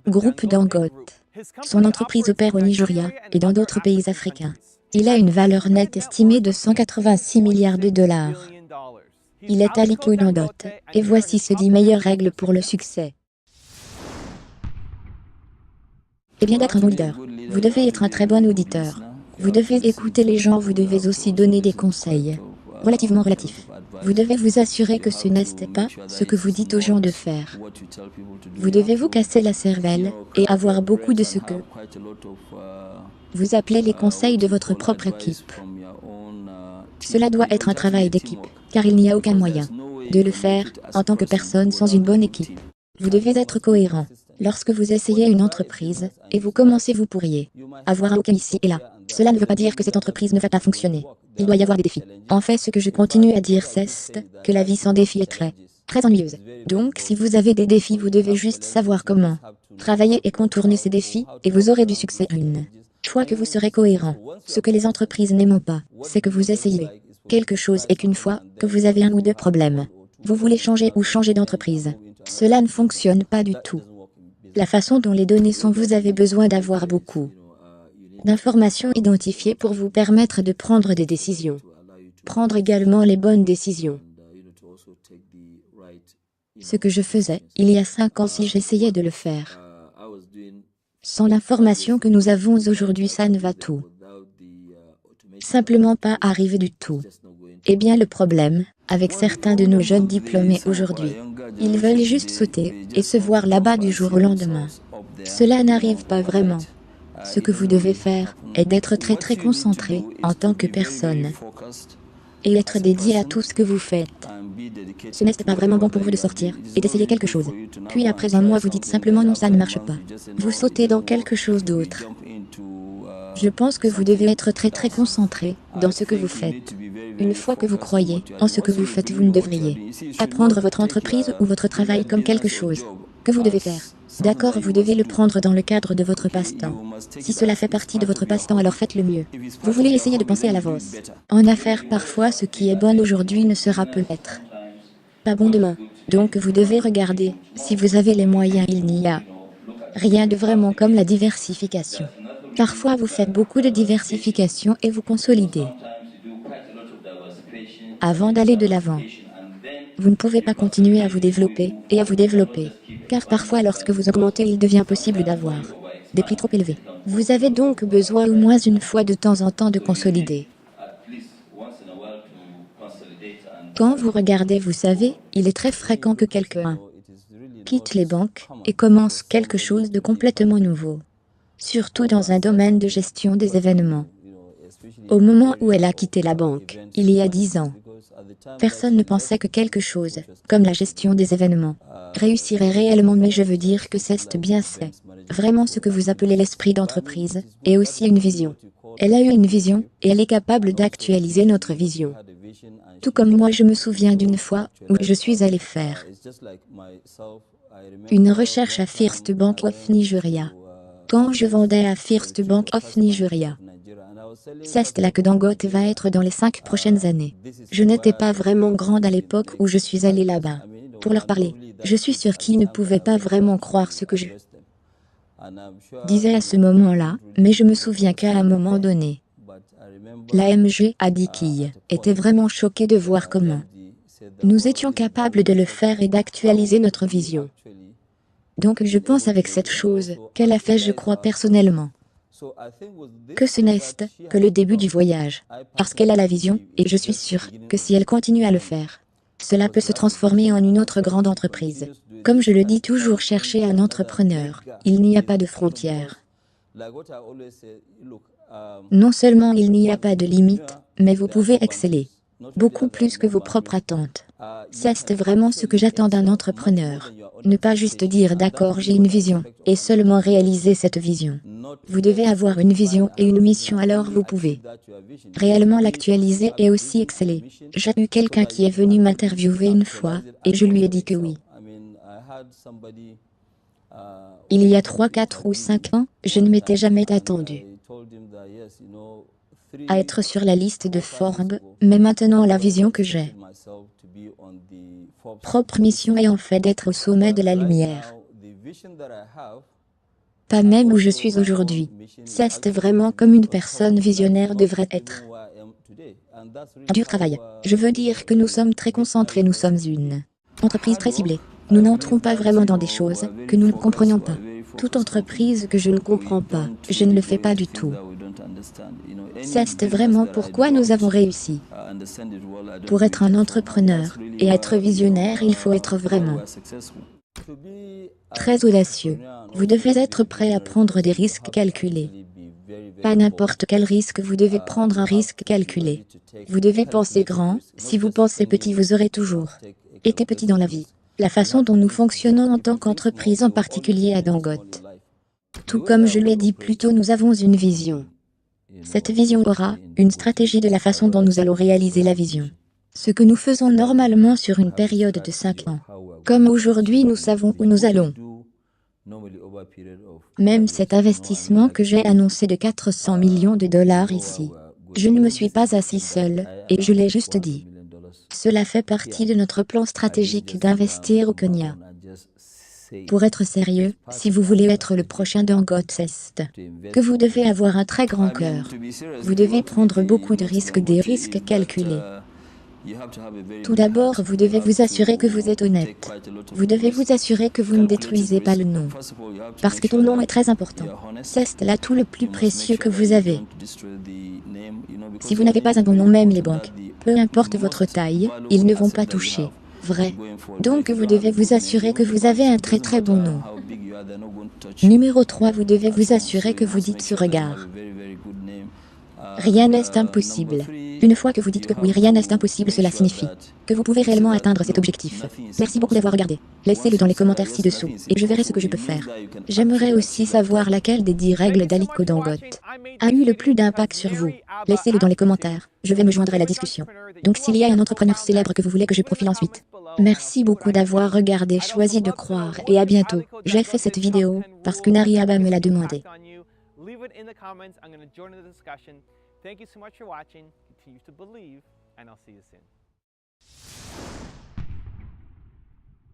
Groupe Dangote. Son entreprise opère au Nigeria et dans d'autres pays africains. Il a une valeur nette estimée de 186 milliards de dollars. Il est Aliko Dangote, et voici ses 10 meilleures règles pour le succès. Et bien d'être un bon leader. Vous devez être un très bon auditeur. Vous devez écouter les gens, vous devez aussi donner des conseils. Relativement relatifs. Vous devez vous assurer que ce n'est pas ce que vous dites aux gens de faire. Vous devez vous casser la cervelle et avoir beaucoup de ce que vous appelez les conseils de votre propre équipe. Cela doit être un travail d'équipe, car il n'y a aucun moyen de le faire en tant que personne sans une bonne équipe. Vous devez être cohérent. Lorsque vous essayez une entreprise, et vous commencez, vous pourriez avoir un hockey ici et là. Cela ne veut pas dire que cette entreprise ne va pas fonctionner. Il doit y avoir des défis. En fait, ce que je continue à dire, c'est que la vie sans défi est très ennuyeuse. Donc, si vous avez des défis, vous devez juste savoir comment travailler et contourner ces défis, et vous aurez du succès. Une fois que vous serez cohérent, ce que les entreprises n'aiment pas, c'est que vous essayez quelque chose et qu'une fois que vous avez un ou deux problèmes, vous voulez changer d'entreprise. Cela ne fonctionne pas du tout. La façon dont les données sont, vous avez besoin d'avoir beaucoup d'informations identifiées pour vous permettre de prendre des décisions. Prendre également les bonnes décisions. Ce que je faisais, il y a 5 ans, si j'essayais de le faire. Sans l'information que nous avons aujourd'hui, ça ne va tout simplement pas arriver du tout. Eh bien le problème, avec certains de nos jeunes diplômés aujourd'hui, ils veulent juste sauter et se voir là-bas du jour au lendemain. Cela n'arrive pas vraiment. Ce que vous devez faire est d'être très concentré en tant que personne et être dédié à tout ce que vous faites. Ce n'est pas vraiment bon pour vous de sortir et d'essayer quelque chose. Puis après un mois, vous dites simplement non, ça ne marche pas. Vous sautez dans quelque chose d'autre. Je pense que vous devez être très concentré dans ce que vous faites. Une fois que vous croyez en ce que vous faites, vous ne devriez apprendre votre entreprise ou votre travail comme quelque chose que vous devez faire. D'accord, vous devez le prendre dans le cadre de votre passe-temps. Si cela fait partie de votre passe-temps, alors faites le mieux. Vous voulez essayer de penser à l'avance. En affaires, parfois, ce qui est bon aujourd'hui ne sera peut-être pas bon demain. Donc vous devez regarder, si vous avez les moyens, il n'y a rien de vraiment comme la diversification. Parfois vous faites beaucoup de diversification et vous consolidez avant d'aller de l'avant. Vous ne pouvez pas continuer à vous développer et à vous développer, car parfois lorsque vous augmentez, il devient possible d'avoir des prix trop élevés. Vous avez donc besoin au moins une fois de temps en temps de consolider. Quand vous regardez, vous savez, il est très fréquent que quelqu'un quitte les banques et commence quelque chose de complètement nouveau. Surtout dans un domaine de gestion des événements. Au moment où elle a quitté la banque, il y a 10 ans, personne ne pensait que quelque chose, comme la gestion des événements, réussirait réellement, mais je veux dire que c'est vraiment ce que vous appelez l'esprit d'entreprise, et aussi une vision. Elle a eu une vision, et elle est capable d'actualiser notre vision. Tout comme moi, je me souviens d'une fois où je suis allé faire une recherche à First Bank of Nigeria. Quand je vendais à First Bank of Nigeria, c'est là que Dangote va être dans les 5 prochaines années. Je n'étais pas vraiment grande à l'époque où je suis allée là-bas. Pour leur parler, je suis sûre qu'ils ne pouvaient pas vraiment croire ce que je disais à ce moment-là, mais je me souviens qu'à un moment donné, l'AMG a dit qu'il était vraiment choqué de voir comment nous étions capables de le faire et d'actualiser notre vision. Donc je pense avec cette chose qu'elle a fait, je crois personnellement, que ce n'est que le début du voyage, parce qu'elle a la vision, et je suis sûre que si elle continue à le faire, cela peut se transformer en une autre grande entreprise. Comme je le dis toujours, chercher un entrepreneur, il n'y a pas de frontières. Non seulement il n'y a pas de limite, mais vous pouvez exceller beaucoup plus que vos propres attentes. C'est vraiment ce que j'attends d'un entrepreneur. Ne pas juste dire d'accord, j'ai une vision, et seulement réaliser cette vision. Vous devez avoir une vision et une mission, alors vous pouvez réellement l'actualiser et aussi exceller. J'ai eu quelqu'un qui est venu m'interviewer une fois, et je lui ai dit que oui. Il y a 3, 4 ou 5 ans, je ne m'étais jamais attendu à être sur la liste de Forbes, mais maintenant la vision que j'ai, propre mission est en fait d'être au sommet de la lumière. Pas même où je suis aujourd'hui. C'est vraiment comme une personne visionnaire devrait être. Un dur travail. Je veux dire que nous sommes très concentrés, nous sommes une entreprise très ciblée. Nous n'entrons pas vraiment dans des choses que nous ne comprenons pas. Toute entreprise que je ne comprends pas, je ne le fais pas du tout. C'est vraiment pourquoi nous avons réussi. Pour être un entrepreneur et être visionnaire, il faut être vraiment très audacieux. Vous devez être prêt à prendre des risques calculés. Pas n'importe quel risque, vous devez prendre un risque calculé. Vous devez penser grand, si vous pensez petit, vous aurez toujours été petit dans la vie. La façon dont nous fonctionnons en tant qu'entreprise, en particulier à Dangote. Tout comme je l'ai dit plus tôt, nous avons une vision. Cette vision aura une stratégie de la façon dont nous allons réaliser la vision. Ce que nous faisons normalement sur une période de 5 ans. Comme aujourd'hui, nous savons où nous allons. Même cet investissement que j'ai annoncé de 400 millions de dollars ici. Je ne me suis pas assis seul, et je l'ai juste dit. Cela fait partie de notre plan stratégique d'investir au Kenya. Pour être sérieux, si vous voulez être le prochain Dangote, c'est que vous devez avoir un très grand cœur. Vous devez prendre beaucoup de risques, des risques calculés. Tout d'abord, vous devez vous assurer que vous êtes honnête. Vous devez vous assurer que vous ne détruisez pas le nom. Parce que ton nom est très important. C'est l'atout le plus précieux que vous avez. Si vous n'avez pas un bon nom, même les banques, peu importe votre taille, ils ne vont pas toucher. Vrai. Donc vous devez vous assurer que vous avez un très très bon nom. Numéro 3, vous devez vous assurer que vous dites ce regard. Rien n'est impossible. Une fois que vous dites que oui, rien n'est impossible, cela signifie que vous pouvez réellement atteindre cet objectif. Merci beaucoup d'avoir regardé. Laissez-le dans les commentaires ci-dessous, et je verrai ce que je peux faire. J'aimerais aussi savoir laquelle des 10 règles d'Aliko Dangote a eu le plus d'impact sur vous. Laissez-le dans les commentaires, je vais me joindre à la discussion. Donc s'il y a un entrepreneur célèbre que vous voulez que je profile ensuite. Merci beaucoup d'avoir regardé, choisi de croire, et à bientôt. J'ai fait cette vidéo parce que Nariaba me l'a demandé. Leave it in the comments. I'm going to join in the discussion. Thank you so much for watching. Continue to believe, and I'll see you soon.